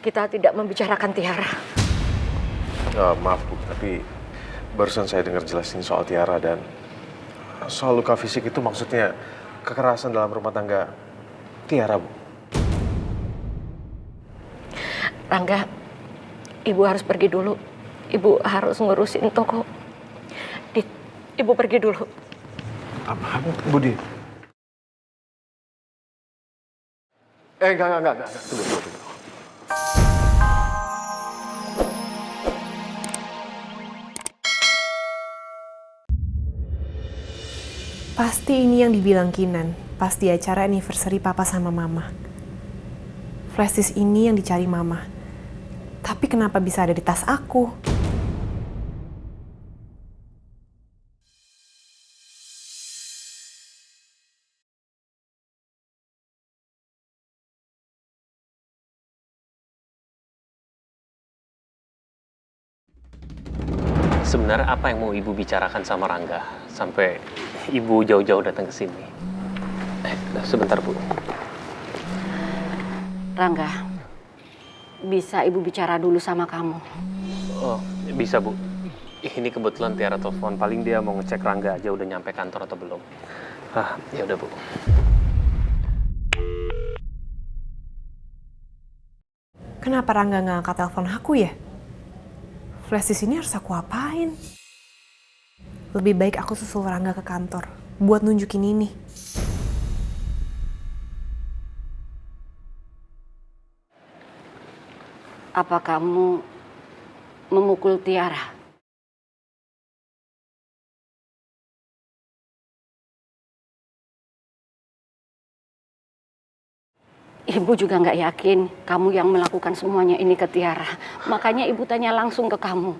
kita tidak membicarakan Tiara. Maaf Bu, tapi barusan saya dengar jelasin soal Tiara dan soal luka fisik itu maksudnya kekerasan dalam rumah tangga Tiara, Bu. Rangga, Ibu harus pergi dulu. Ibu harus ngurusin toko. Dit, Ibu pergi dulu. Apa, Budi? Enggak. Tunggu. Pasti ini yang dibilang Kinan, pas di acara anniversary papa sama mama. Flash disk ini yang dicari mama. Tapi kenapa bisa ada di tas aku? Sebenarnya apa yang mau Ibu bicarakan sama Rangga sampai Ibu jauh-jauh datang ke sini? Sebentar, Bu. Rangga, bisa Ibu bicara dulu sama kamu? Oh, bisa, Bu. Ini kebetulan Tiara telepon. Paling dia mau ngecek Rangga aja udah nyampe kantor atau belum. Ya udah, Bu. Kenapa Rangga nggak angkat telepon aku ya? Flash di sini harus aku apain? Lebih baik aku susul Rangga ke kantor buat nunjukin ini. Apa kamu memukul Tiara? Ibu juga nggak yakin kamu yang melakukan semuanya ini ke Tiara. Makanya Ibu tanya langsung ke kamu.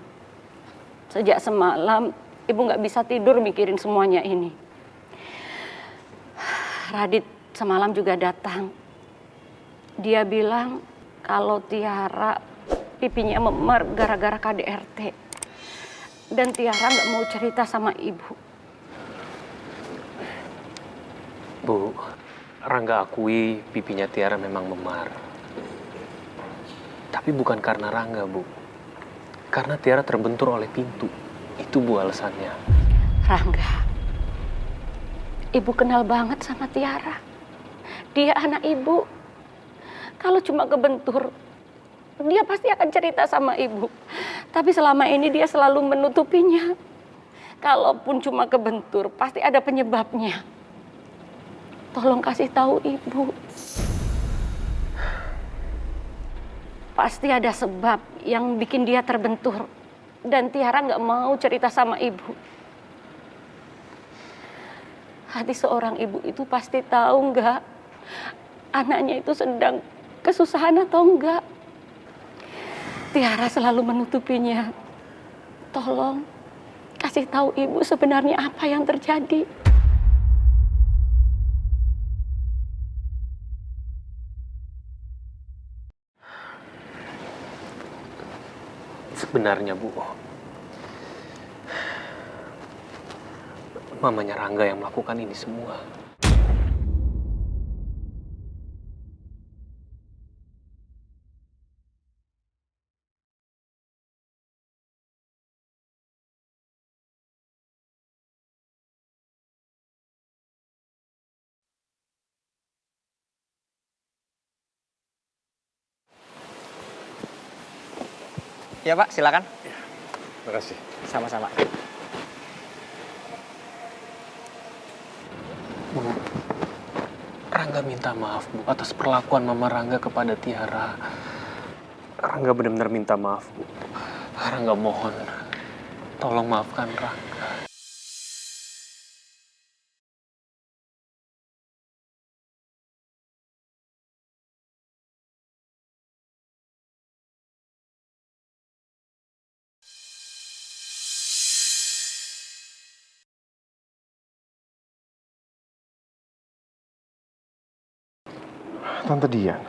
Sejak semalam, Ibu nggak bisa tidur mikirin semuanya ini. Radit semalam juga datang. Dia bilang kalau Tiara pipinya memar gara-gara KDRT. Dan Tiara nggak mau cerita sama Ibu. Bu, Rangga akui pipinya Tiara memang memar. Tapi bukan karena Rangga, Bu. Karena Tiara terbentur oleh pintu. Itu, Bu, alasannya. Rangga, Ibu kenal banget sama Tiara. Dia anak Ibu. Kalau cuma kebentur, dia pasti akan cerita sama Ibu. Tapi selama ini dia selalu menutupinya. Kalaupun cuma kebentur, pasti ada penyebabnya. Tolong kasih tahu Ibu. Pasti ada sebab yang bikin dia terbentur. Dan Tiara nggak mau cerita sama Ibu. Hati seorang ibu itu pasti tahu nggak anaknya itu sedang kesusahan atau enggak. Tiara selalu menutupinya. Tolong kasih tahu Ibu sebenarnya apa yang terjadi. Sebenarnya, Bu, mamanya Rangga yang melakukan ini semua. Ya Pak, silakan. Terima kasih. Sama-sama. Bu, Rangga minta maaf, Bu, atas perlakuan Mama Rangga kepada Tiara. Rangga benar-benar minta maaf, Bu. Rangga mohon, tolong maafkan Rangga. Tante Dian,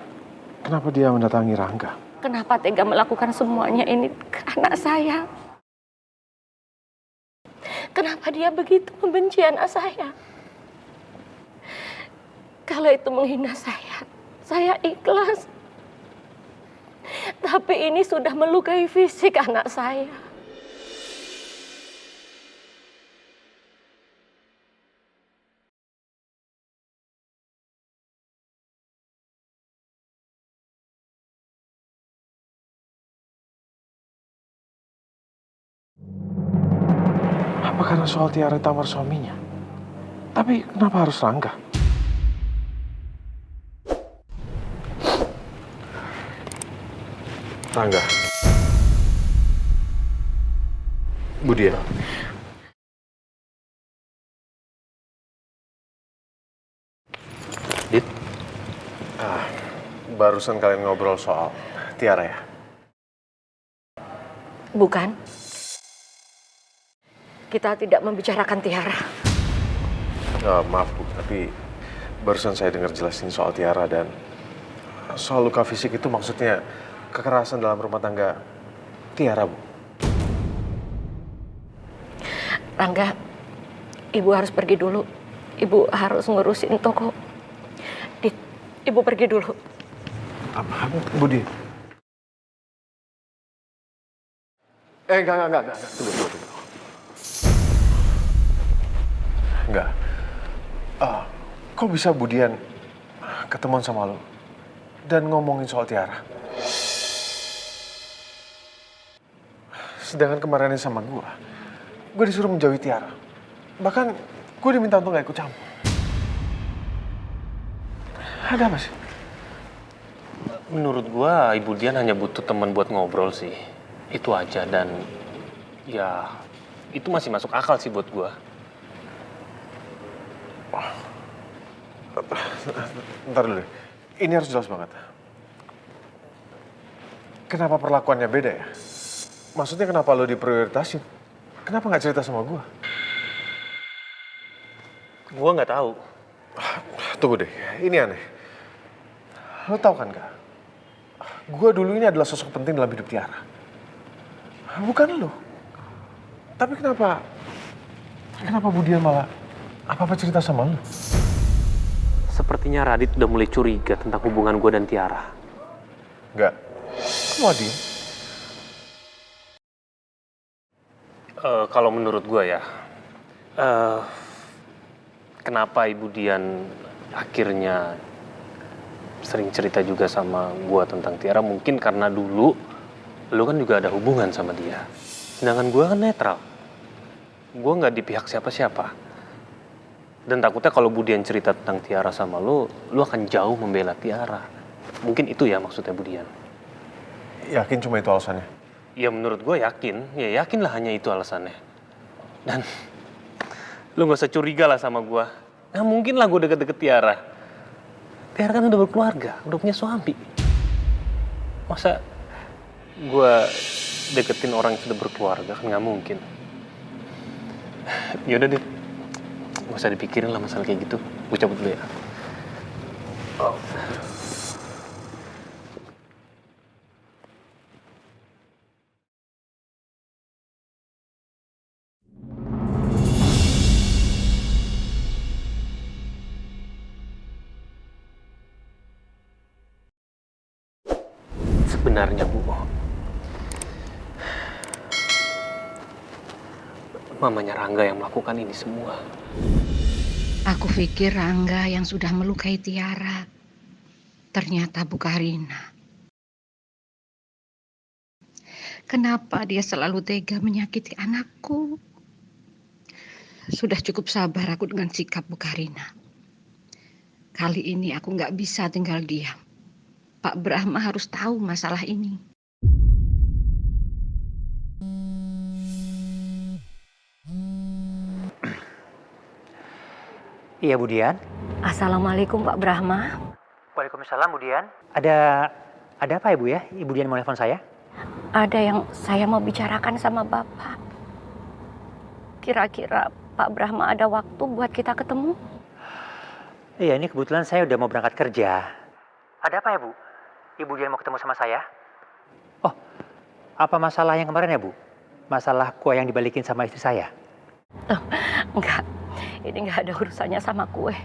kenapa dia mendatangi Rangga? Kenapa tega melakukan semuanya ini ke anak saya? Kenapa dia begitu membenci anak saya? Kalau itu menghina saya ikhlas. Tapi ini sudah melukai fisik anak saya. Apa karena soal Tiara tamar suaminya? Tapi kenapa harus Rangga? Rangga. Budia. Dit, Barusan kalian ngobrol soal Tiara ya? Bukan. Kita tidak membicarakan Tiara. Maaf Bu, tapi barusan saya dengar jelasin soal Tiara dan soal luka fisik itu maksudnya kekerasan dalam rumah tangga Tiara, Bu. Rangga, Ibu harus pergi dulu. Ibu harus ngurusin toko. Dit, Ibu pergi dulu. Apa, Budi? Enggak. Tunggu. Enggak. Kok bisa Budian ketemuan sama lo dan ngomongin soal Tiara? Sedangkan kemarin sama gue disuruh menjauhi Tiara. Bahkan gue diminta untuk gak ikut campur. Ada apa sih? menurut gua Ibu Dian hanya butuh teman buat ngobrol sih. Itu aja, dan ya itu masih masuk akal sih buat gua. Ntar dulu deh. Ini harus jelas banget. Kenapa perlakuannya beda ya? Maksudnya kenapa lo diprioritasin? Kenapa nggak cerita sama gue? Gua nggak tahu. Tunggu deh, ini aneh. Lo tau kan gak? Gue dulu ini adalah sosok penting dalam hidup Tiara. Bukan lo. Tapi kenapa Budian malah apa-apa cerita sama lo? Sepertinya Radit udah mulai curiga tentang hubungan gua dan Tiara. Enggak. Kamu adil? Kalau menurut gua ya, kenapa Ibu Dian akhirnya sering cerita juga sama gua tentang Tiara, mungkin karena dulu lu kan juga ada hubungan sama dia. Sedangkan gua kan netral. Gua nggak di pihak siapa-siapa. Dan takutnya kalau Budian cerita tentang Tiara sama lu akan jauh membela Tiara. Mungkin itu ya maksudnya Budian. Yakin cuma itu alasannya? Ya menurut gue yakin, ya yakinlah hanya itu alasannya. Dan lu gak usah curiga lah sama gue. Nah mungkin lah gue deket-deket Tiara. Tiara kan udah berkeluarga, udah punya suami. Masa gue deketin orang yang sudah berkeluarga, kan gak mungkin. Yaudah deh, gak usah dipikirin lah masalah kayak gitu. Gue cabut dulu ya. Sebenarnya Bu, mamanya Rangga yang melakukan ini semua. Aku pikir Rangga yang sudah melukai Tiara. Ternyata Bu Karina. Kenapa dia selalu tega menyakiti anakku? Sudah cukup sabar aku dengan sikap Bu Karina. Kali ini aku nggak bisa tinggal diam. Pak Brahma harus tahu masalah ini. Iya, Bu Dian. Assalamualaikum Pak Brahma. Waalaikumsalam, Bu Dian. Ada apa ya, Bu ya? Ibu Dian mau telepon saya? Ada yang saya mau bicarakan sama Bapak. Kira-kira Pak Brahma ada waktu buat kita ketemu? Iya, ini kebetulan saya udah mau berangkat kerja. Ada apa ya, Bu? Ibu Dian mau ketemu sama saya? Oh, apa masalah yang kemarin ya, Bu? Masalah kue yang dibalikin sama istri saya? Enggak, ini enggak ada urusannya sama kue.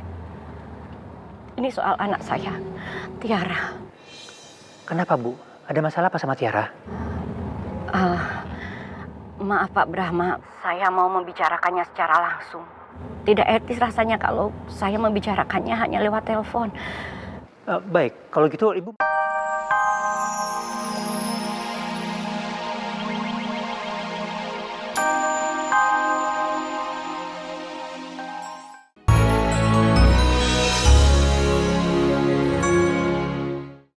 Ini soal anak saya, Tiara. Kenapa, Bu? Ada masalah apa sama Tiara? Maaf Pak Brahma, saya mau membicarakannya secara langsung. Tidak etis rasanya kalau saya membicarakannya hanya lewat telepon. Baik, kalau gitu Ibu...